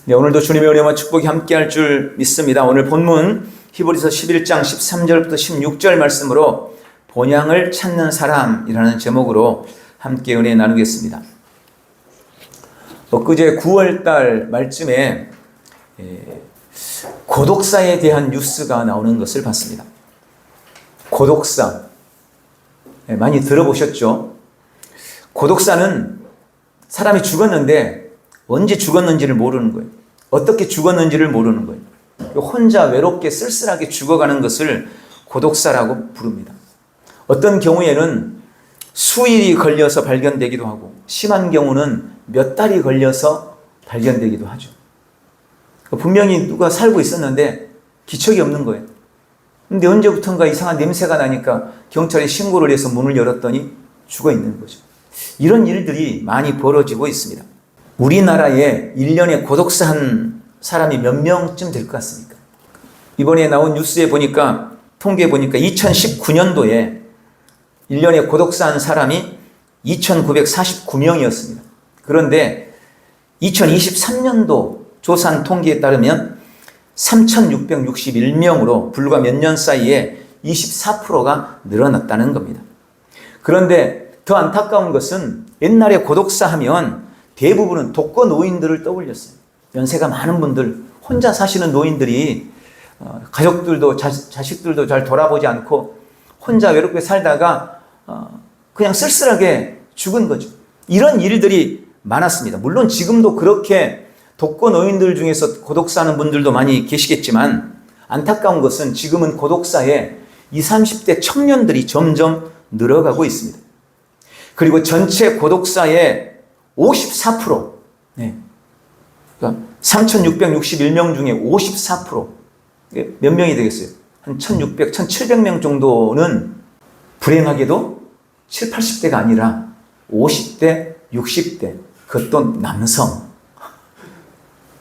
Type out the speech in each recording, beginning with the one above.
네, 오늘도 주님의 은혜와 축복이 함께할 줄 믿습니다. 오늘 본문 히브리서 11장 13절부터 16절 말씀으로 본향을 찾는 사람이라는 제목으로 함께 은혜 나누겠습니다. 엊그제 9월달 말쯤에 고독사에 대한 뉴스가 나오는 것을 봤습니다. 고독사 많이 들어보셨죠? 고독사는 사람이 죽었는데 언제 죽었는지를 모르는 거예요. 어떻게 죽었는지를 모르는 거예요. 혼자 외롭게 쓸쓸하게 죽어가는 것을 고독사라고 부릅니다. 어떤 경우에는 수일이 걸려서 발견되기도 하고 심한 경우는 몇 달이 걸려서 발견되기도 하죠. 분명히 누가 살고 있었는데 기척이 없는 거예요. 근데 언제부턴가 이상한 냄새가 나니까 경찰에 신고를 해서 문을 열었더니 죽어 있는 거죠. 이런 일들이 많이 벌어지고 있습니다. 우리나라에 1년에 고독사한 사람이 몇 명쯤 될 것 같습니까? 이번에 나온 뉴스에 보니까, 통계에 보니까 2019년도에 1년에 고독사한 사람이 2,949명이었습니다. 그런데 2023년도 조사한 통계에 따르면 3,661명으로 불과 몇 년 사이에 24%가 늘어났다는 겁니다. 그런데 더 안타까운 것은 옛날에 고독사 하면 대부분은 독거 노인들을 떠올렸어요. 연세가 많은 분들, 혼자 사시는 노인들이 가족들도 자식들도 잘 돌아보지 않고 혼자 외롭게 살다가 그냥 쓸쓸하게 죽은 거죠. 이런 일들이 많았습니다. 물론 지금도 그렇게 독거 노인들 중에서 고독사하는 분들도 많이 계시겠지만 안타까운 것은 지금은 고독사에 20, 30대 청년들이 점점 늘어가고 있습니다. 그리고 전체 고독사의 54%, 그러니까 3,661명 중에 54%, 몇 명이 되겠어요? 한 1,600, 1,700명 정도는 불행하게도 7, 80대가 아니라 50대, 60대, 그것도 남성.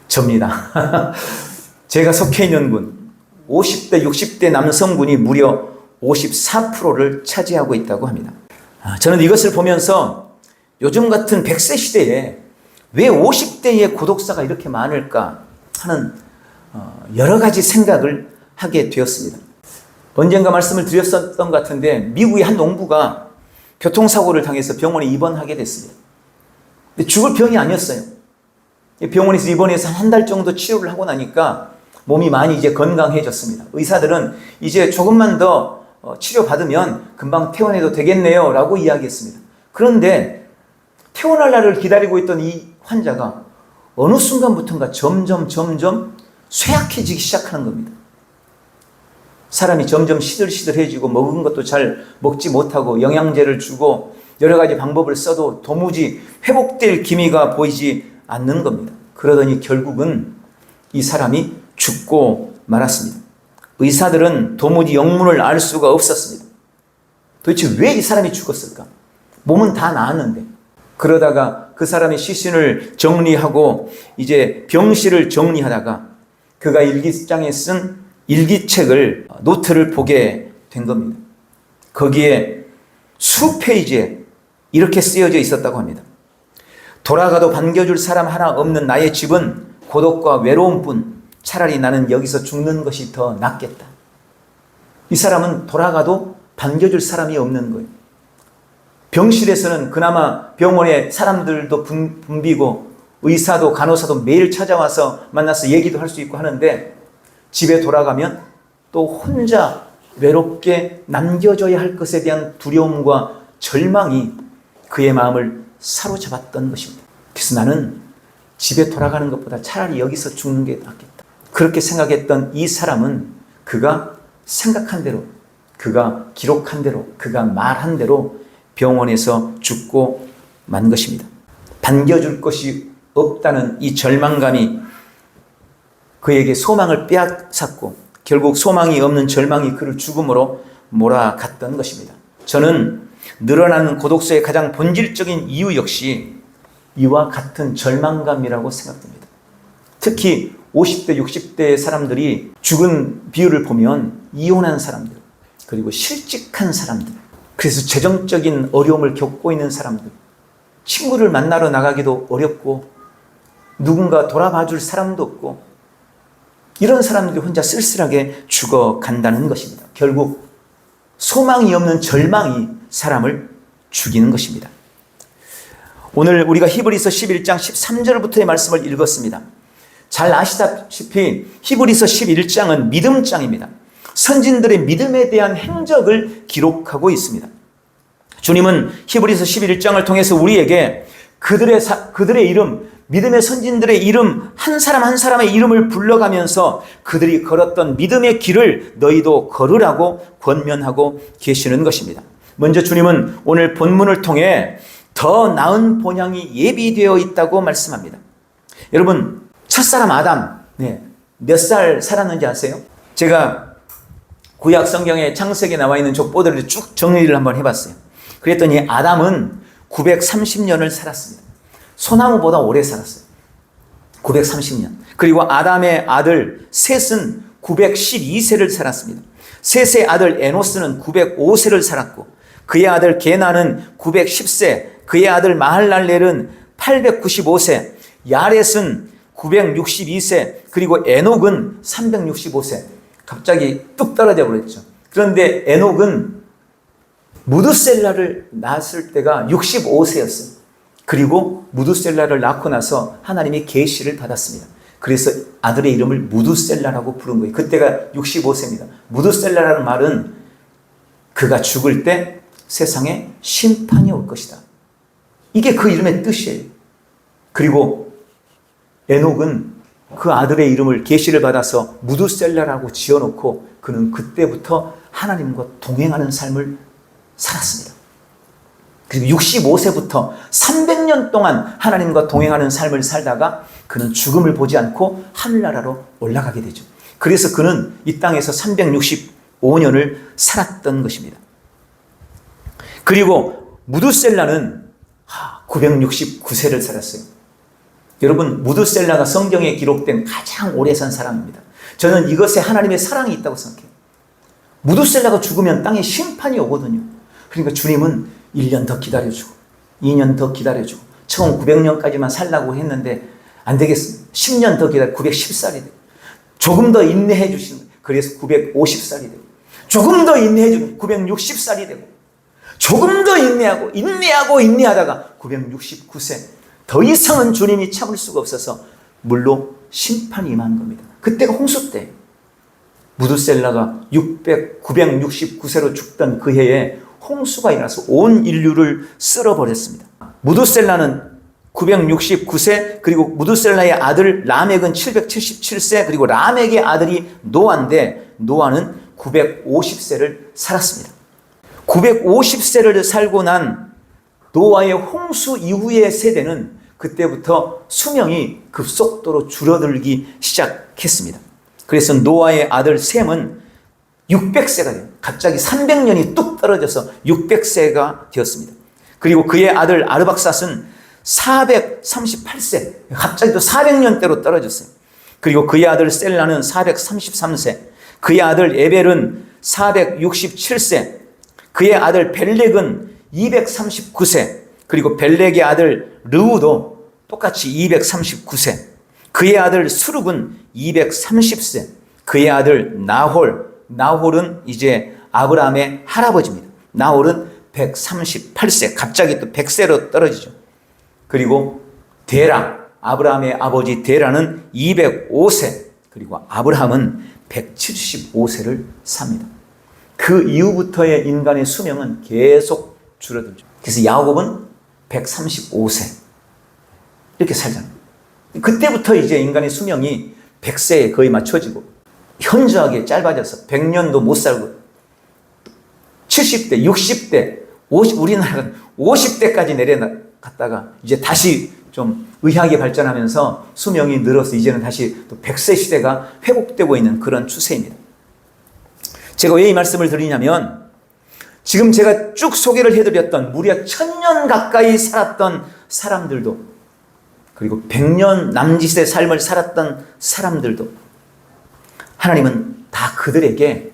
접니다. 제가 속해 있는 군, 50대, 60대 남성군이 무려 54%를 차지하고 있다고 합니다. 저는 이것을 보면서 요즘 같은 100세 시대에 왜 50대의 고독사가 이렇게 많을까 하는 여러 가지 생각을 하게 되었습니다. 언젠가 말씀을 드렸었던 것 같은데 미국의 한 농부가 교통사고를 당해서 병원에 입원하게 됐습니다. 근데 죽을 병이 아니었어요. 병원에서 입원해서 한 달 정도 치료를 하고 나니까 몸이 많이 이제 건강해졌습니다. 의사들은 이제 조금만 더 치료받으면 금방 퇴원해도 되겠네요 라고 이야기했습니다. 그런데 퇴원할 날을 기다리고 있던 이 환자가 어느 순간부터인가 점점 쇠약해지기 시작하는 겁니다. 사람이 점점 시들시들해지고 먹은 것도 잘 먹지 못하고 영양제를 주고 여러 가지 방법을 써도 도무지 회복될 기미가 보이지 않는 겁니다. 그러더니 결국은 이 사람이 죽고 말았습니다. 의사들은 도무지 영문을 알 수가 없었습니다. 도대체 왜 이 사람이 죽었을까? 몸은 다 나았는데. 그러다가 그 사람의 시신을 정리하고 이제 병실을 정리하다가 그가 일기장에 쓴 일기책을, 노트를 보게 된 겁니다. 거기에 수페이지에 이렇게 쓰여져 있었다고 합니다. 돌아가도 반겨줄 사람 하나 없는 나의 집은 고독과 외로움뿐. 차라리 나는 여기서 죽는 것이 더 낫겠다. 이 사람은 돌아가도 반겨줄 사람이 없는 거예요. 병실에서는 그나마 병원에 사람들도 붐비고 의사도 간호사도 매일 찾아와서 만나서 얘기도 할 수 있고 하는데 집에 돌아가면 또 혼자 외롭게 남겨져야 할 것에 대한 두려움과 절망이 그의 마음을 사로잡았던 것입니다. 그래서 나는 집에 돌아가는 것보다 차라리 여기서 죽는 게 낫겠다. 그렇게 생각했던 이 사람은 그가 생각한 대로, 그가 기록한 대로, 그가 말한 대로 병원에서 죽고 만 것입니다. 반겨줄 것이 없다는 이 절망감이 그에게 소망을 빼앗았고 결국 소망이 없는 절망이 그를 죽음으로 몰아갔던 것입니다. 저는 늘어나는 고독사의 가장 본질적인 이유 역시 이와 같은 절망감이라고 생각됩니다. 특히 50대, 60대의 사람들이 죽은 비율을 보면 이혼한 사람들, 그리고 실직한 사람들, 그래서 재정적인 어려움을 겪고 있는 사람들, 친구를 만나러 나가기도 어렵고 누군가 돌아봐 줄 사람도 없고 이런 사람들이 혼자 쓸쓸하게 죽어간다는 것입니다. 결국 소망이 없는 절망이 사람을 죽이는 것입니다. 오늘 우리가 히브리서 11장 13절부터의 말씀을 읽었습니다. 잘 아시다시피 히브리서 11장은 믿음장입니다. 선진들의 믿음에 대한 행적을 기록하고 있습니다. 주님은 히브리서 11장을 통해서 우리에게 그들의 이름, 믿음의 선진들의 이름, 한 사람 한 사람의 이름을 불러가면서 그들이 걸었던 믿음의 길을 너희도 걸으라고 권면하고 계시는 것입니다. 먼저 주님은 오늘 본문을 통해 더 나은 본향이 예비되어 있다고 말씀합니다. 여러분, 첫사람 아담, 몇 살 살았는지 아세요? 제가 구약 성경에 창세기에 나와 있는 족보들을 쭉 정리를 한번 해봤어요. 그랬더니 아담은 930년을 살았습니다. 소나무보다 오래 살았어요. 930년. 그리고 아담의 아들 셋은 912세를 살았습니다. 셋의 아들 에노스는 905세를 살았고 그의 아들 게나는 910세, 그의 아들 마할랄렐은 895세, 야렛은 962세, 그리고 에녹은 365세. 갑자기 뚝 떨어져 버렸죠. 그런데 에녹은 무드셀라를 낳았을 때가 65세였어요. 그리고 무드셀라를 낳고 나서 하나님이 계시를 받았습니다. 그래서 아들의 이름을 무드셀라라고 부른 거예요. 그때가 65세입니다. 무드셀라라는 말은 그가 죽을 때 세상에 심판이 올 것이다. 이게 그 이름의 뜻이에요. 그리고 에녹은 그 아들의 이름을 계시를 받아서 무드셀라라고 지어놓고 그는 그때부터 하나님과 동행하는 삶을 살았습니다. 그리고 65세부터 300년 동안 하나님과 동행하는 삶을 살다가 그는 죽음을 보지 않고 하늘나라로 올라가게 되죠. 그래서 그는 이 땅에서 365년을 살았던 것입니다. 그리고 무드셀라는 969세를 살았어요. 여러분, 무드셀라가 성경에 기록된 가장 오래 산 사람입니다. 저는 이것에 하나님의 사랑이 있다고 생각해요. 무드셀라가 죽으면 땅에 심판이 오거든요. 그러니까 주님은 1년 더 기다려주고 2년 더 기다려주고 처음 900년까지만 살라고 했는데 안 되겠습니다. 10년 더 기다려 910살이 되고 조금 더 인내해 주시는 거예요. 그래서 950살이 되고 조금 더 인내해 주면 960살이 되고 조금 더 인내하다가 969세. 더 이상은 주님이 참을 수가 없어서 물로 심판이 임한 겁니다. 그때가 홍수 때 무드셀라가 969세로 죽던 그 해에 홍수가 일어나서 온 인류를 쓸어버렸습니다. 무드셀라는 969세, 그리고 무드셀라의 아들 라멕은 777세, 그리고 라멕의 아들이 노아인데 노아는 950세를 살았습니다. 950세를 살고 난 노아의 홍수 이후의 세대는 그때부터 수명이 급속도로 줄어들기 시작했습니다. 그래서 노아의 아들 셈은 600세가 돼요. 갑자기 300년이 뚝 떨어져서 600세가 되었습니다. 그리고 그의 아들 아르박삿은 438세, 갑자기 또 400년대로 떨어졌어요. 그리고 그의 아들 셀라는 433세, 그의 아들 에벨은 467세, 그의 아들 벨렉은 239세, 그리고 벨렉의 아들 르우도 똑같이 239세, 그의 아들 수룩은 230세, 그의 아들 나홀은 이제 아브라함의 할아버지입니다. 나홀은 138세, 갑자기 또 100세로 떨어지죠. 그리고 데라, 아브라함의 아버지 데라는 205세, 그리고 아브라함은 175세를 삽니다. 그 이후부터의 인간의 수명은 계속 줄어들죠. 그래서 야곱은 135세 이렇게 살잖아요. 그때부터 이제 인간의 수명이 100세에 거의 맞춰지고 현저하게 짧아져서 100년도 못 살고 70대, 60대, 50, 우리나라는 50대까지 내려갔다가 이제 다시 좀 의학이 발전하면서 수명이 늘어서 이제는 다시 또 100세 시대가 회복되고 있는 그런 추세입니다. 제가 왜 이 말씀을 드리냐면 지금 제가 쭉 소개를 해드렸던 무려 1000년 가까이 살았던 사람들도 그리고 100년 남짓의 삶을 살았던 사람들도 하나님은 다 그들에게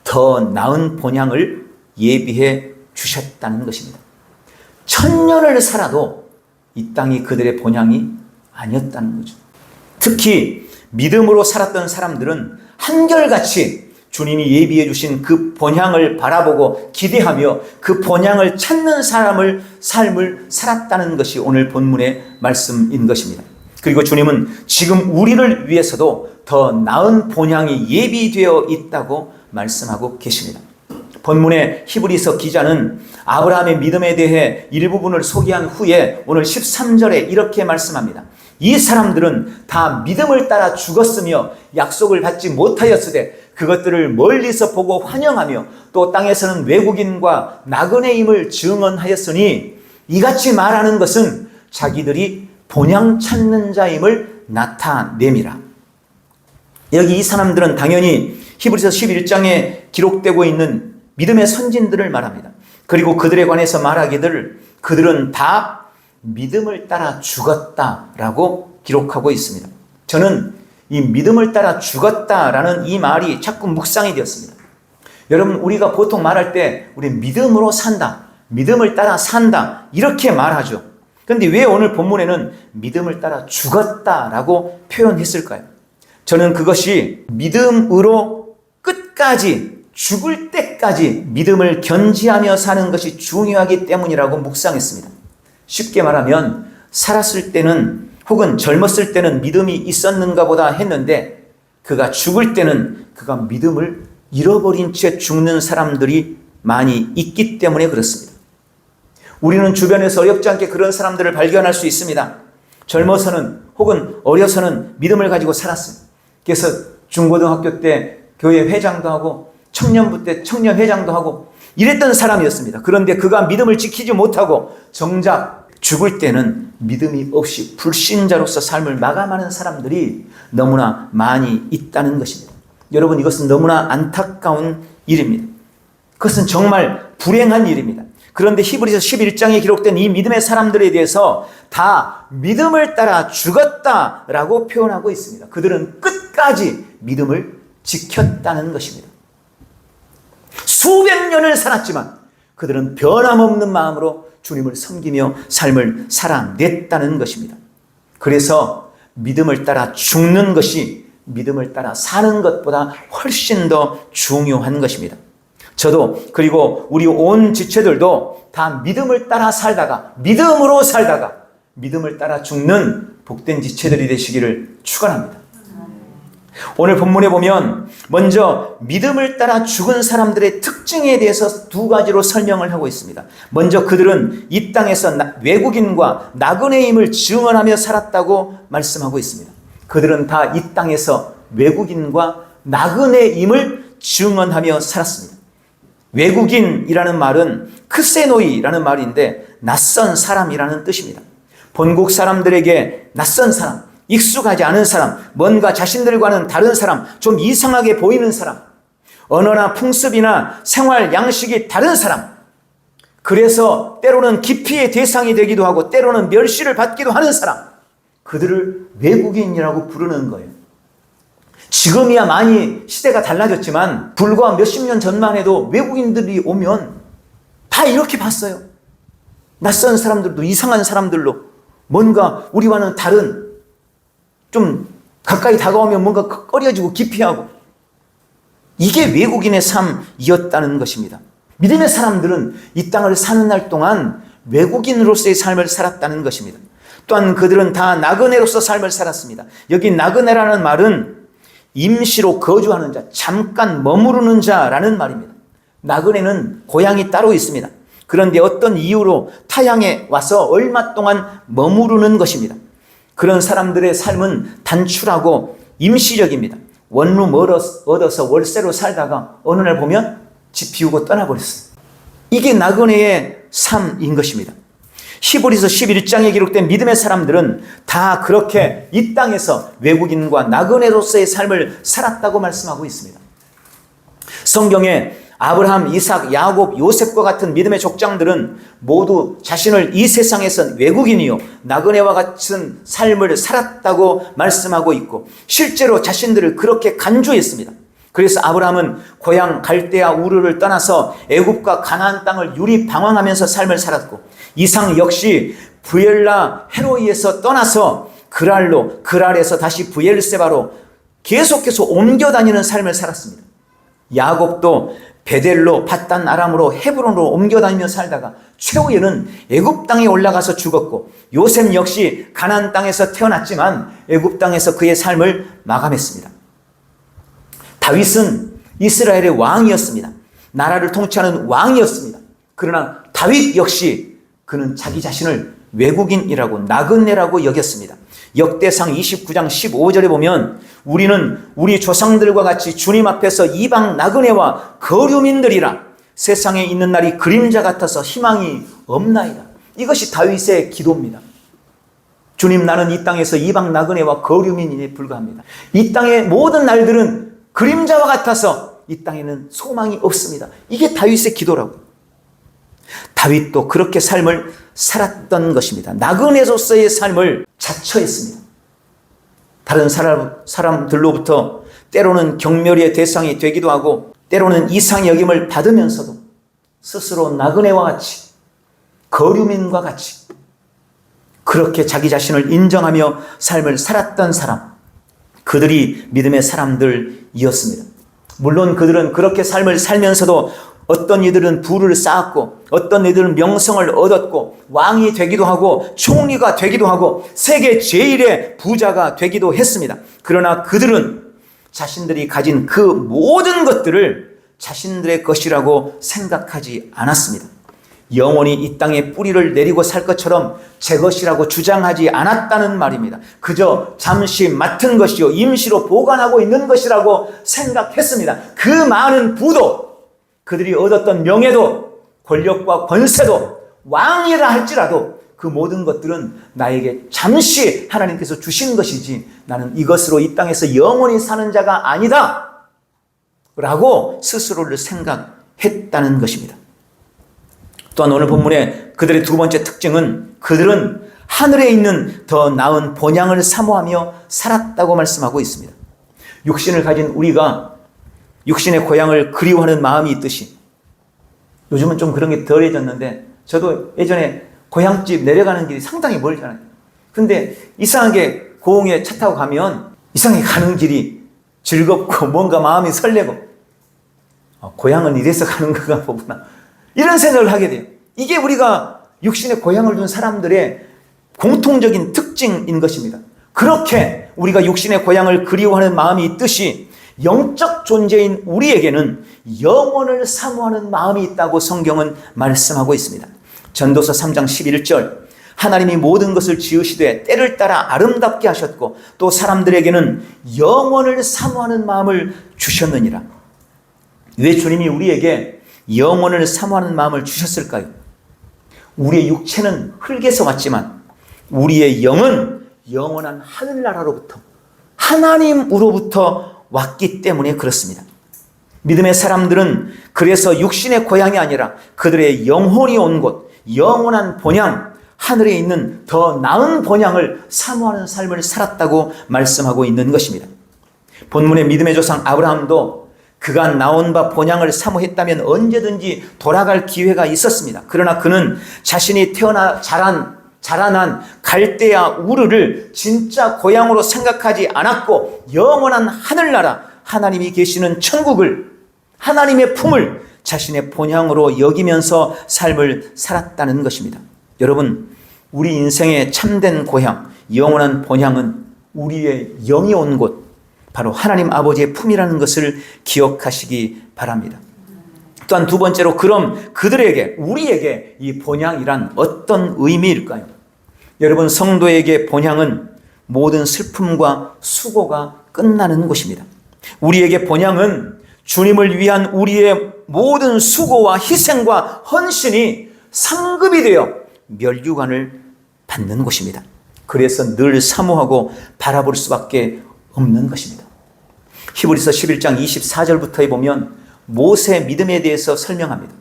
더 나은 본향을 예비해 주셨다는 것입니다. 1000년을 살아도 이 땅이 그들의 본향이 아니었다는 거죠. 특히 믿음으로 살았던 사람들은 한결같이 주님이 예비해 주신 그 본향을 바라보고 기대하며 그 본향을 찾는 삶을 살았다는 것이 오늘 본문의 말씀인 것입니다. 그리고 주님은 지금 우리를 위해서도 더 나은 본향이 예비되어 있다고 말씀하고 계십니다. 본문의 히브리서 기자는 아브라함의 믿음에 대해 일부분을 소개한 후에 오늘 13절에 이렇게 말씀합니다. 이 사람들은 다 믿음을 따라 죽었으며 약속을 받지 못하였으되 그것들을 멀리서 보고 환영하며 또 땅에서는 외국인과 나그네임을 증언하였으니 이같이 말하는 것은 자기들이 본향 찾는 자임을 나타냄이라. 여기 이 사람들은 당연히 히브리서 11장에 기록되고 있는 믿음의 선진들을 말합니다. 그리고 그들에 관해서 말하기를 그들은 다 믿음을 따라 죽었다라고 기록하고 있습니다. 저는 이 믿음을 따라 죽었다라는 이 말이 자꾸 묵상이 되었습니다. 여러분, 우리가 보통 말할 때 우리 믿음으로 산다, 믿음을 따라 산다 이렇게 말하죠. 그런데 왜 오늘 본문에는 믿음을 따라 죽었다라고 표현했을까요? 저는 그것이 믿음으로 끝까지 죽을 때까지 믿음을 견지하며 사는 것이 중요하기 때문이라고 묵상했습니다. 쉽게 말하면 살았을 때는 혹은 젊었을 때는 믿음이 있었는가 보다 했는데 그가 죽을 때는 그가 믿음을 잃어버린 채 죽는 사람들이 많이 있기 때문에 그렇습니다. 우리는 주변에서 어렵지 않게 그런 사람들을 발견할 수 있습니다. 젊어서는 혹은 어려서는 믿음을 가지고 살았습니다. 그래서 중고등학교 때 교회 회장도 하고 청년부 때 청년 회장도 하고 이랬던 사람이었습니다. 그런데 그가 믿음을 지키지 못하고 정작 죽을 때는 믿음이 없이 불신자로서 삶을 마감하는 사람들이 너무나 많이 있다는 것입니다. 여러분, 이것은 너무나 안타까운 일입니다. 그것은 정말 불행한 일입니다. 그런데 히브리서 11장에 기록된 이 믿음의 사람들에 대해서 다 믿음을 따라 죽었다라고 표현하고 있습니다. 그들은 끝까지 믿음을 지켰다는 것입니다. 수백 년을 살았지만 그들은 변함없는 마음으로 주님을 섬기며 삶을 살아냈다는 것입니다. 그래서 믿음을 따라 죽는 것이 믿음을 따라 사는 것보다 훨씬 더 중요한 것입니다. 저도 그리고 우리 온 지체들도 다 믿음을 따라 살다가 믿음으로 살다가 믿음을 따라 죽는 복된 지체들이 되시기를 축원합니다. 오늘 본문에 보면 먼저 믿음을 따라 죽은 사람들의 특징에 대해서 두 가지로 설명을 하고 있습니다. 먼저 그들은 이 땅에서 외국인과 나그네임을 증언하며 살았다고 말씀하고 있습니다. 그들은 다 이 땅에서 외국인과 나그네임을 증언하며 살았습니다. 외국인이라는 말은 크세노이라는 말인데 낯선 사람이라는 뜻입니다. 본국 사람들에게 낯선 사람, 익숙하지 않은 사람, 뭔가 자신들과는 다른 사람, 좀 이상하게 보이는 사람, 언어나 풍습이나 생활 양식이 다른 사람, 그래서 때로는 기피의 대상이 되기도 하고 때로는 멸시를 받기도 하는 사람, 그들을 외국인이라고 부르는 거예요. 지금이야 많이 시대가 달라졌지만 불과 몇십 년 전만 해도 외국인들이 오면 다 이렇게 봤어요. 낯선 사람들도 이상한 사람들로 뭔가 우리와는 다른, 좀 가까이 다가오면 뭔가 꺼려지고 기피하고, 이게 외국인의 삶이었다는 것입니다. 믿음의 사람들은 이 땅을 사는 날 동안 외국인으로서의 삶을 살았다는 것입니다. 또한 그들은 다 나그네로서 삶을 살았습니다. 여기 나그네라는 말은 임시로 거주하는 자, 잠깐 머무르는 자라는 말입니다. 나그네는 고향이 따로 있습니다. 그런데 어떤 이유로 타향에 와서 얼마 동안 머무르는 것입니다. 그런 사람들의 삶은 단출하고 임시적입니다. 원룸 얻어서 월세로 살다가 어느 날 보면 집 비우고 떠나버렸어요. 이게 나그네의 삶인 것입니다. 히브리서 11장에 기록된 믿음의 사람들은 다 그렇게 이 땅에서 외국인과 나그네로서의 삶을 살았다고 말씀하고 있습니다. 성경에 아브라함, 이삭, 야곱, 요셉과 같은 믿음의 족장들은 모두 자신을 이 세상에서 외국인이요 나그네와 같은 삶을 살았다고 말씀하고 있고 실제로 자신들을 그렇게 간주했습니다. 그래서 아브라함은 고향 갈대아 우르를 떠나서 애굽과 가나안 땅을 유리방황하면서 삶을 살았고 이삭 역시 부엘라 헤로이에서 떠나서 그랄로, 그랄에서 다시 브엘세바로 계속해서 옮겨 다니는 삶을 살았습니다. 야곱도 베델로, 밧단 아람으로, 헤브론으로 옮겨 다니며 살다가 최후에는 애굽 땅에 올라가서 죽었고, 요셉 역시 가나안 땅에서 태어났지만 애굽 땅에서 그의 삶을 마감했습니다. 다윗은 이스라엘의 왕이었습니다. 나라를 통치하는 왕이었습니다. 그러나 다윗 역시 그는 자기 자신을 외국인이라고, 나그네라고 여겼습니다. 역대상 29장 15절에 보면 우리는 우리 조상들과 같이 주님 앞에서 이방 나그네와 거류민들이라, 세상에 있는 날이 그림자 같아서 희망이 없나이다. 이것이 다윗의 기도입니다. 주님, 나는 이 땅에서 이방 나그네와 거류민에 불과합니다. 이 땅의 모든 날들은 그림자와 같아서 이 땅에는 소망이 없습니다. 이게 다윗의 기도라고. 다윗도 그렇게 삶을 살았던 것입니다. 나그네로서의 삶을 자처했습니다. 다른 사람들로부터 때로는 경멸의 대상이 되기도 하고, 때로는 이상의 여김을 받으면서도 스스로 나그네와 같이, 거류민과 같이 그렇게 자기 자신을 인정하며 삶을 살았던 사람, 그들이 믿음의 사람들이었습니다. 물론 그들은 그렇게 삶을 살면서도 어떤 이들은 부를 쌓았고, 어떤 이들은 명성을 얻었고, 왕이 되기도 하고, 총리가 되기도 하고, 세계 제일의 부자가 되기도 했습니다. 그러나 그들은 자신들이 가진 그 모든 것들을 자신들의 것이라고 생각하지 않았습니다. 영원히 이 땅에 뿌리를 내리고 살 것처럼 제 것이라고 주장하지 않았다는 말입니다. 그저 잠시 맡은 것이요, 임시로 보관하고 있는 것이라고 생각했습니다. 그 많은 부도, 그들이 얻었던 명예도, 권력과 권세도, 왕이라 할지라도 그 모든 것들은 나에게 잠시 하나님께서 주신 것이지 나는 이것으로 이 땅에서 영원히 사는 자가 아니다 라고 스스로를 생각했다는 것입니다. 또한 오늘 본문의 그들의 두 번째 특징은 그들은 하늘에 있는 더 나은 본향을 사모하며 살았다고 말씀하고 있습니다. 육신을 가진 우리가 육신의 고향을 그리워하는 마음이 있듯이, 요즘은 좀 그런 게 덜해졌는데 저도 예전에 고향집 내려가는 길이 상당히 멀잖아요. 근데 이상하게 고흥에 차 타고 가면 이상하게 가는 길이 즐겁고 뭔가 마음이 설레고, 고향은 이래서 가는 건가 보구나, 이런 생각을 하게 돼요. 이게 우리가 육신의 고향을 둔 사람들의 공통적인 특징인 것입니다. 그렇게 우리가 육신의 고향을 그리워하는 마음이 있듯이 영적 존재인 우리에게는 영원을 사모하는 마음이 있다고 성경은 말씀하고 있습니다. 전도서 3장 11절, 하나님이 모든 것을 지으시되 때를 따라 아름답게 하셨고 또 사람들에게는 영원을 사모하는 마음을 주셨느니라. 왜 주님이 우리에게 영원을 사모하는 마음을 주셨을까요? 우리의 육체는 흙에서 왔지만 우리의 영은 영원한 하늘나라로부터, 하나님으로부터 왔기 때문에 그렇습니다. 믿음의 사람들은 그래서 육신의 고향이 아니라 그들의 영혼이 온 곳, 영원한 본향, 하늘에 있는 더 나은 본향을 사모하는 삶을 살았다고 말씀하고 있는 것입니다. 본문의 믿음의 조상 아브라함도 그가 나온 바 본향을 사모했다면 언제든지 돌아갈 기회가 있었습니다. 그러나 그는 자신이 태어나 자라난 갈대아 우르를 진짜 고향으로 생각하지 않았고 영원한 하늘나라, 하나님이 계시는 천국을, 하나님의 품을 자신의 본향으로 여기면서 삶을 살았다는 것입니다. 여러분, 우리 인생의 참된 고향, 영원한 본향은 우리의 영이 온 곳, 바로 하나님 아버지의 품이라는 것을 기억하시기 바랍니다. 또한 두 번째로, 그럼 그들에게, 우리에게 이 본향이란 어떤 의미일까요? 여러분, 성도에게 본향은 모든 슬픔과 수고가 끝나는 곳입니다. 우리에게 본향은 주님을 위한 우리의 모든 수고와 희생과 헌신이 상급이 되어 멸류관을 받는 곳입니다. 그래서 늘 사모하고 바라볼 수밖에 없는 것입니다. 히브리서 11장 24절부터에 보면 모세의 믿음에 대해서 설명합니다.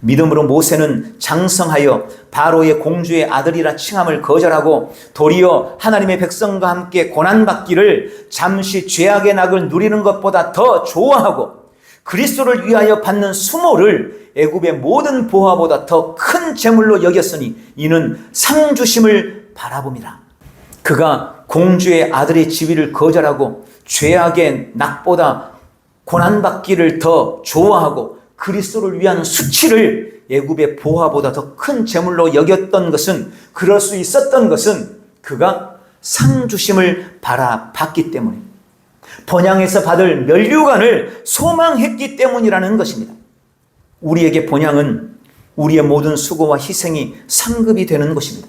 믿음으로 모세는 장성하여 바로의 공주의 아들이라 칭함을 거절하고 도리어 하나님의 백성과 함께 고난받기를 잠시 죄악의 낙을 누리는 것보다 더 좋아하고 그리스도를 위하여 받는 수모를 애굽의 모든 보화보다 더 큰 재물로 여겼으니 이는 상 주심을 바라봅니다. 그가 공주의 아들의 지위를 거절하고 죄악의 낙보다 고난받기를 더 좋아하고 그리스도를 위한 수치를 애굽의 보화보다 더 큰 재물로 여겼던 것은, 그럴 수 있었던 것은 그가 상 주심을 바라봤기 때문에, 번향에서 받을 면류관을 소망했기 때문이라는 것입니다. 우리에게 번향은 우리의 모든 수고와 희생이 상급이 되는 것입니다.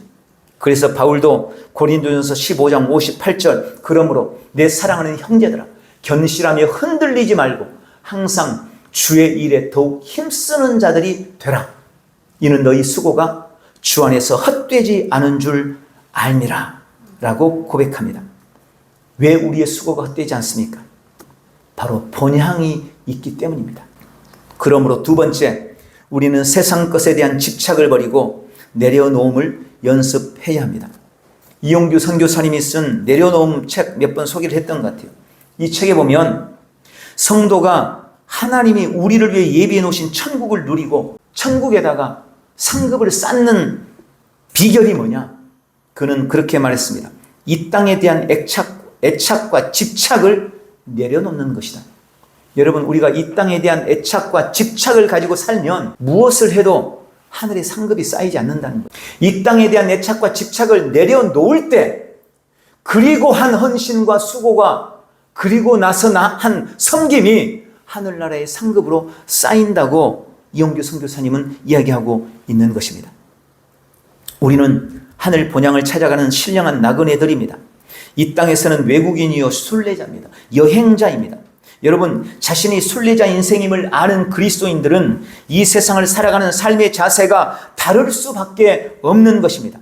그래서 바울도 고린도전서 15장 58절, 그러므로 내 사랑하는 형제들아 견실하며 흔들리지 말고 항상 주의 일에 더욱 힘쓰는 자들이 되라. 이는 너희 수고가 주 안에서 헛되지 않은 줄 알미라 라고 고백합니다. 왜 우리의 수고가 헛되지 않습니까? 바로 번향이 있기 때문입니다. 그러므로 두 번째, 우리는 세상 것에 대한 집착을 버리고 내려놓음을 연습해야 합니다. 이용규 선교사님이 쓴 내려놓음 책 몇 번 소개를 했던 것 같아요. 이 책에 보면 성도가 하나님이 우리를 위해 예비해 놓으신 천국을 누리고 천국에다가 상급을 쌓는 비결이 뭐냐? 그는 그렇게 말했습니다. 이 땅에 대한 애착과 집착을 내려놓는 것이다. 여러분, 우리가 이 땅에 대한 애착과 집착을 가지고 살면 무엇을 해도 하늘의 상급이 쌓이지 않는다는 거예요. 이 땅에 대한 애착과 집착을 내려놓을 때, 그리고 한 헌신과 수고가, 그리고 나서 한 섬김이 하늘나라의 상급으로 쌓인다고 이용규 선교사님은 이야기하고 있는 것입니다. 우리는 하늘 본향을 찾아가는 신령한 나그네들입니다. 이 땅에서는 외국인이요 순례자입니다. 여행자입니다. 여러분, 자신이 순례자 인생임을 아는 그리스도인들은 이 세상을 살아가는 삶의 자세가 다를 수밖에 없는 것입니다.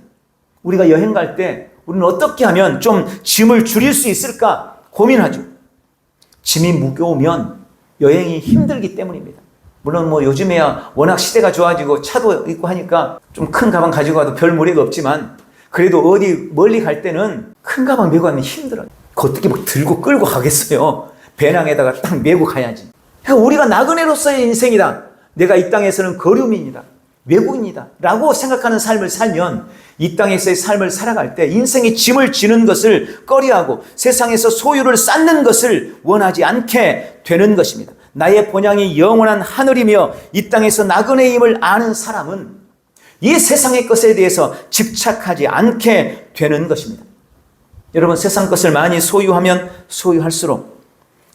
우리가 여행 갈 때 우리는 어떻게 하면 좀 짐을 줄일 수 있을까 고민하죠. 짐이 무거우면 여행이 힘들기 때문입니다. 물론 요즘에야 워낙 시대가 좋아지고 차도 있고 하니까 좀 큰 가방 가지고 가도 별 무리가 없지만, 그래도 어디 멀리 갈 때는 큰 가방 메고 가면 힘들어요. 어떻게 들고 끌고 가겠어요. 배낭에다가 딱 메고 가야지. 그러니까 우리가 나그네로서의 인생이다. 내가 이 땅에서는 거류민이다. 외국인이다. 라고 생각하는 삶을 살면 이 땅에서의 삶을 살아갈 때 인생의 짐을 지는 것을 꺼려하고 세상에서 소유를 쌓는 것을 원하지 않게 되는 것입니다. 나의 본향이 영원한 하늘이며 이 땅에서 나그네임을 아는 사람은 이 세상의 것에 대해서 집착하지 않게 되는 것입니다. 여러분, 세상 것을 많이 소유하면 소유할수록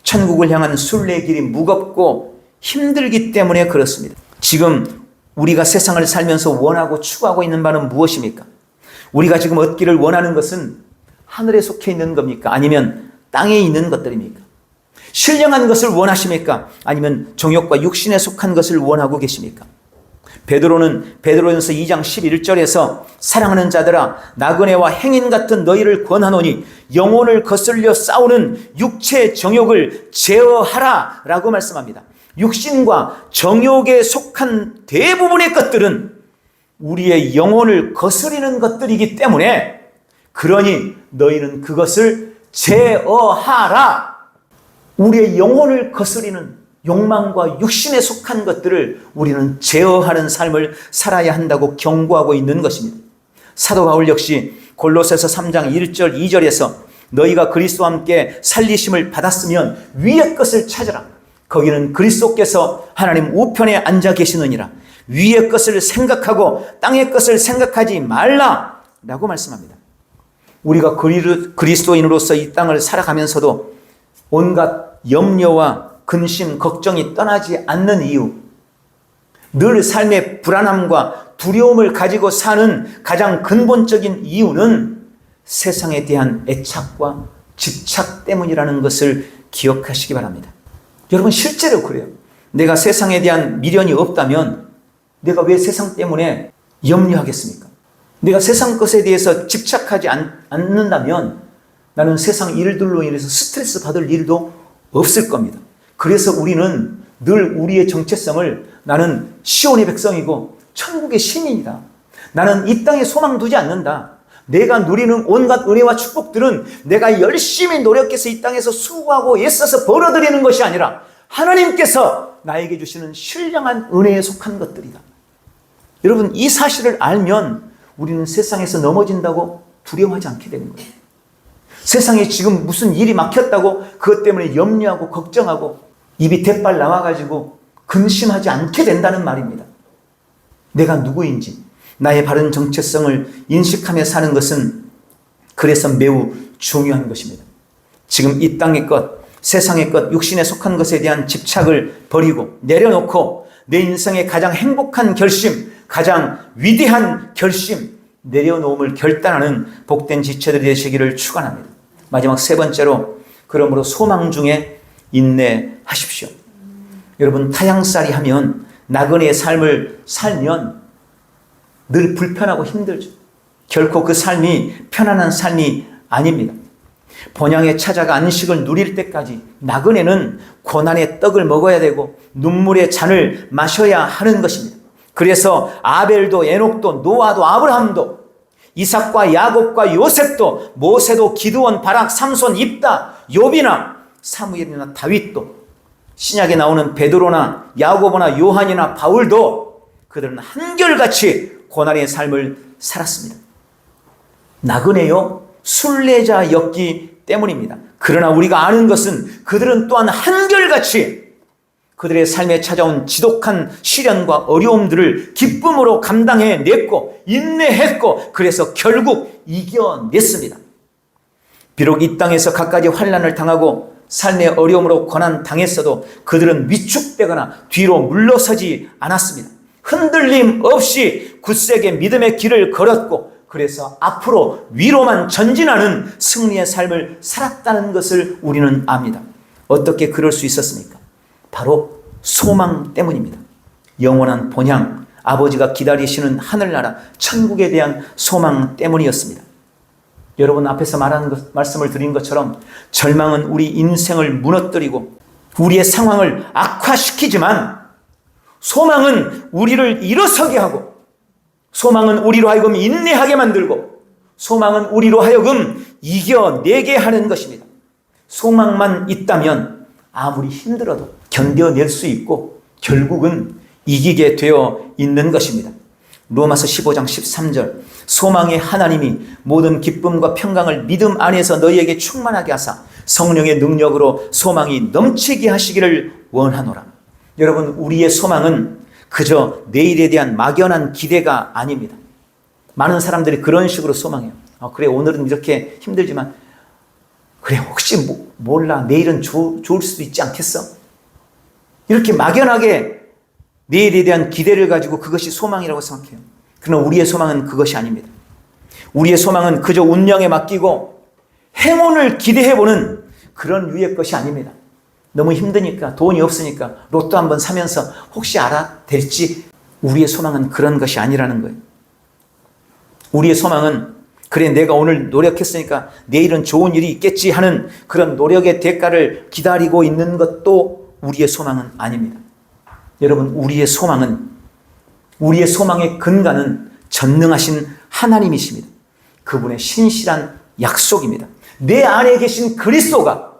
천국을 향한 순례길이 무겁고 힘들기 때문에 그렇습니다. 지금 우리가 세상을 살면서 원하고 추구하고 있는 바는 무엇입니까? 우리가 지금 얻기를 원하는 것은 하늘에 속해 있는 겁니까? 아니면 땅에 있는 것들입니까? 신령한 것을 원하십니까? 아니면 정욕과 육신에 속한 것을 원하고 계십니까? 베드로는 베드로전서 2장 11절에서 사랑하는 자들아 나그네와 행인 같은 너희를 권하노니 영혼을 거슬려 싸우는 육체의 정욕을 제어하라 라고 말씀합니다. 육신과 정욕에 속한 대부분의 것들은 우리의 영혼을 거스리는 것들이기 때문에, 그러니 너희는 그것을 제어하라. 우리의 영혼을 거스리는 욕망과 육신에 속한 것들을 우리는 제어하는 삶을 살아야 한다고 경고하고 있는 것입니다. 사도 바울 역시 골로새서 3장 1절 2절에서 너희가 그리스도와 함께 살리심을 받았으면 위의 것을 찾으라. 거기는 그리스도께서 하나님 우편에 앉아 계시느니라. 위의 것을 생각하고 땅의 것을 생각하지 말라 라고 말씀합니다. 우리가 그리스도인으로서 이 땅을 살아가면서도 온갖 염려와 근심, 걱정이 떠나지 않는 이유, 늘 삶의 불안함과 두려움을 가지고 사는 가장 근본적인 이유는 세상에 대한 애착과 집착 때문이라는 것을 기억하시기 바랍니다. 여러분, 실제로 그래요. 내가 세상에 대한 미련이 없다면 내가 왜 세상 때문에 염려하겠습니까? 내가 세상 것에 대해서 집착하지 않는다면 나는 세상 일들로 인해서 스트레스 받을 일도 없을 겁니다. 그래서 우리는 늘 우리의 정체성을 나는 시온의 백성이고 천국의 시민이다. 나는 이 땅에 소망 두지 않는다. 내가 누리는 온갖 은혜와 축복들은 내가 열심히 노력해서 이 땅에서 수고하고 애써서 벌어들이는 것이 아니라 하나님께서 나에게 주시는 신령한 은혜에 속한 것들이다. 여러분, 이 사실을 알면 우리는 세상에서 넘어진다고 두려워하지 않게 되는 거예요. 세상에 지금 무슨 일이 막혔다고 그것 때문에 염려하고 걱정하고 입이 대빨 나와가지고 근심하지 않게 된다는 말입니다. 내가 누구인지 나의 바른 정체성을 인식하며 사는 것은 그래서 매우 중요한 것입니다. 지금 이 땅의 것, 세상의 것, 육신에 속한 것에 대한 집착을 버리고 내려놓고 내 인생의 가장 행복한 결심, 가장 위대한 결심, 내려놓음을 결단하는 복된 지체들이 되시기를 축원합니다. 마지막 세 번째로, 그러므로 소망 중에 인내하십시오. 여러분, 타향살이 하면 나그네의 삶을 살면 늘 불편하고 힘들죠. 결코 그 삶이 편안한 삶이 아닙니다. 본향에 찾아가 안식을 누릴 때까지 나그네는 고난의 떡을 먹어야 되고 눈물의 잔을 마셔야 하는 것입니다. 그래서 아벨도 에녹도 노아도 아브라함도 이삭과 야곱과 요셉도 모세도 기드온 바락 삼손 입다 욥이나 사무엘이나 다윗도 신약에 나오는 베드로나 야고보나 요한이나 바울도 그들은 한결같이 고난의 삶을 살았습니다. 나그네요 순례자였기 때문입니다. 그러나 우리가 아는 것은 그들은 또한 한결같이 그들의 삶에 찾아온 지독한 시련과 어려움들을 기쁨으로 감당해냈고 인내했고 그래서 결국 이겨냈습니다. 비록 이 땅에서 갖가지 환난을 당하고 삶의 어려움으로 고난당했어도 그들은 위축되거나 뒤로 물러서지 않았습니다. 흔들림 없이 굳세게 믿음의 길을 걸었고 그래서 앞으로 위로만 전진하는 승리의 삶을 살았다는 것을 우리는 압니다. 어떻게 그럴 수 있었습니까? 바로 소망 때문입니다. 영원한 본향, 아버지가 기다리시는 하늘나라, 천국에 대한 소망 때문이었습니다. 여러분 앞에서 말씀을 드린 것처럼 절망은 우리 인생을 무너뜨리고 우리의 상황을 악화시키지만 소망은 우리를 일어서게 하고 소망은 우리로 하여금 인내하게 만들고 소망은 우리로 하여금 이겨내게 하는 것입니다. 소망만 있다면 아무리 힘들어도 견뎌낼 수 있고 결국은 이기게 되어 있는 것입니다. 로마서 15장 13절 소망의 하나님이 모든 기쁨과 평강을 믿음 안에서 너희에게 충만하게 하사 성령의 능력으로 소망이 넘치게 하시기를 원하노라. 여러분 우리의 소망은 그저 내일에 대한 막연한 기대가 아닙니다. 많은 사람들이 그런 식으로 소망해요. 그래 오늘은 이렇게 힘들지만 그래 혹시 몰라 내일은 좋을 수도 있지 않겠어? 이렇게 막연하게 내일에 대한 기대를 가지고 그것이 소망이라고 생각해요. 그러나 우리의 소망은 그것이 아닙니다. 우리의 소망은 그저 운명에 맡기고 행운을 기대해보는 그런 유의 것이 아닙니다. 너무 힘드니까 돈이 없으니까 로또 한번 사면서 혹시 될지 우리의 소망은 그런 것이 아니라는 거예요. 우리의 소망은 그래 내가 오늘 노력했으니까 내일은 좋은 일이 있겠지 하는 그런 노력의 대가를 기다리고 있는 것도 우리의 소망은 아닙니다. 여러분 우리의 소망의 근간은 전능하신 하나님이십니다. 그분의 신실한 약속입니다. 내 안에 계신 그리스도가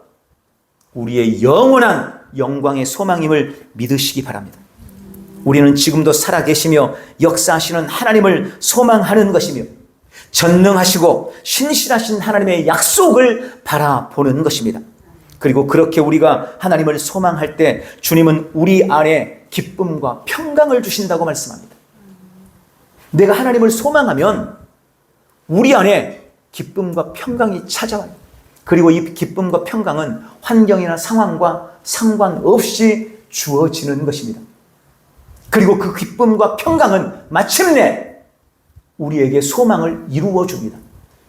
우리의 영원한 영광의 소망임을 믿으시기 바랍니다. 우리는 지금도 살아계시며 역사하시는 하나님을 소망하는 것이며 전능하시고 신실하신 하나님의 약속을 바라보는 것입니다. 그리고 그렇게 우리가 하나님을 소망할 때 주님은 우리 안에 기쁨과 평강을 주신다고 말씀합니다. 내가 하나님을 소망하면 우리 안에 기쁨과 평강이 찾아와요. 그리고 이 기쁨과 평강은 환경이나 상황과 상관없이 주어지는 것입니다. 그리고 그 기쁨과 평강은 마침내 우리에게 소망을 이루어 줍니다.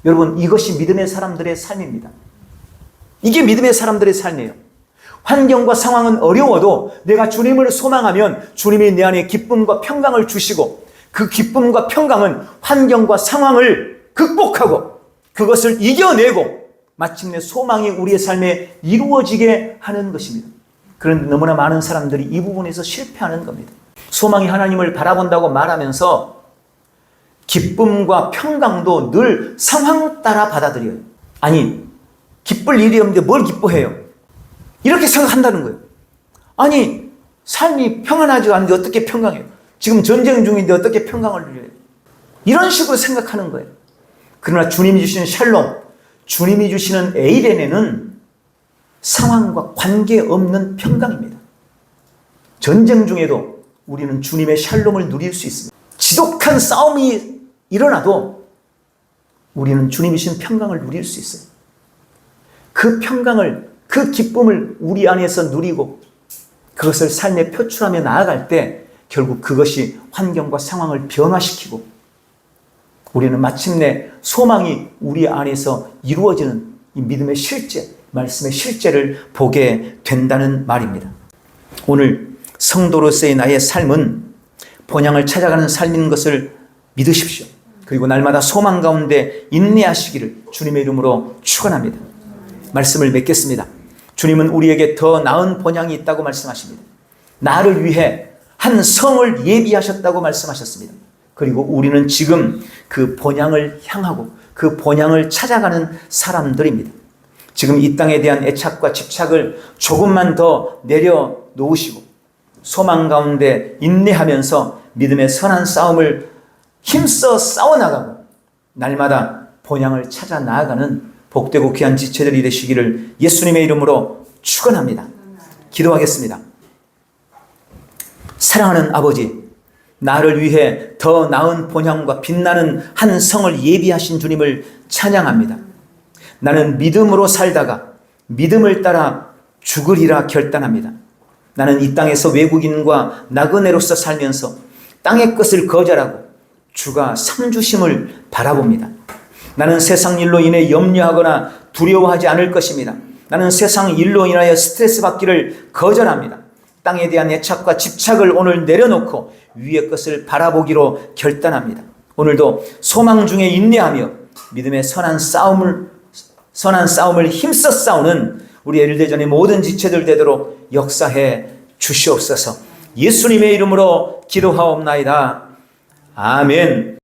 여러분 이것이 믿음의 사람들의 삶입니다. 이게 믿음의 사람들의 삶이에요. 환경과 상황은 어려워도 내가 주님을 소망하면 주님이 내 안에 기쁨과 평강을 주시고 그 기쁨과 평강은 환경과 상황을 극복하고 그것을 이겨내고 마침내 소망이 우리의 삶에 이루어지게 하는 것입니다. 그런데 너무나 많은 사람들이 이 부분에서 실패하는 겁니다. 소망이 하나님을 바라본다고 말하면서 기쁨과 평강도 늘 상황 따라 받아들여요. 아니 기쁠 일이 없는데 뭘 기뻐해요? 이렇게 생각한다는 거예요. 아니 삶이 평안하지 않은데 어떻게 평강해요? 지금 전쟁 중인데 어떻게 평강을 누려요? 이런 식으로 생각하는 거예요. 그러나 주님이 주시는 샬롬, 주님이 주시는 에이레네는 상황과 관계없는 평강입니다. 전쟁 중에도 우리는 주님의 샬롬을 누릴 수 있습니다. 지독한 싸움이 일어나도 우리는 주님이 주신 평강을 누릴 수 있어요. 그 평강을, 그 기쁨을 우리 안에서 누리고 그것을 삶에 표출하며 나아갈 때 결국 그것이 환경과 상황을 변화시키고 우리는 마침내 소망이 우리 안에서 이루어지는 이 믿음의 실제, 말씀의 실제를 보게 된다는 말입니다. 오늘 성도로서의 나의 삶은 본향을 찾아가는 삶인 것을 믿으십시오. 그리고 날마다 소망 가운데 인내하시기를 주님의 이름으로 축원합니다. 말씀을 맺겠습니다. 주님은 우리에게 더 나은 본향이 있다고 말씀하십니다. 나를 위해 한 성을 예비하셨다고 말씀하셨습니다. 그리고 우리는 지금 그 본향을 향하고 그 본향을 찾아가는 사람들입니다. 지금 이 땅에 대한 애착과 집착을 조금만 더 내려놓으시고 소망 가운데 인내하면서 믿음의 선한 싸움을 힘써 싸워나가고 날마다 본향을 찾아 나아가는 복되고 귀한 지체들이 되시기를 예수님의 이름으로 축원합니다. 기도하겠습니다. 사랑하는 아버지, 나를 위해 더 나은 본향과 빛나는 한 성을 예비하신 주님을 찬양합니다. 나는 믿음으로 살다가 믿음을 따라 죽으리라 결단합니다. 나는 이 땅에서 외국인과 나그네로서 살면서 땅의 것을 거절하고 주가 삼주심을 바라봅니다. 나는 세상 일로 인해 염려하거나 두려워하지 않을 것입니다. 나는 세상 일로 인하여 스트레스 받기를 거절합니다. 땅에 대한 애착과 집착을 오늘 내려놓고 위의 것을 바라보기로 결단합니다. 오늘도 소망 중에 인내하며 믿음의 선한 싸움을 힘써 싸우는 우리 엘대전의 모든 지체들 되도록 역사해 주시옵소서. 예수님의 이름으로 기도하옵나이다. 아멘.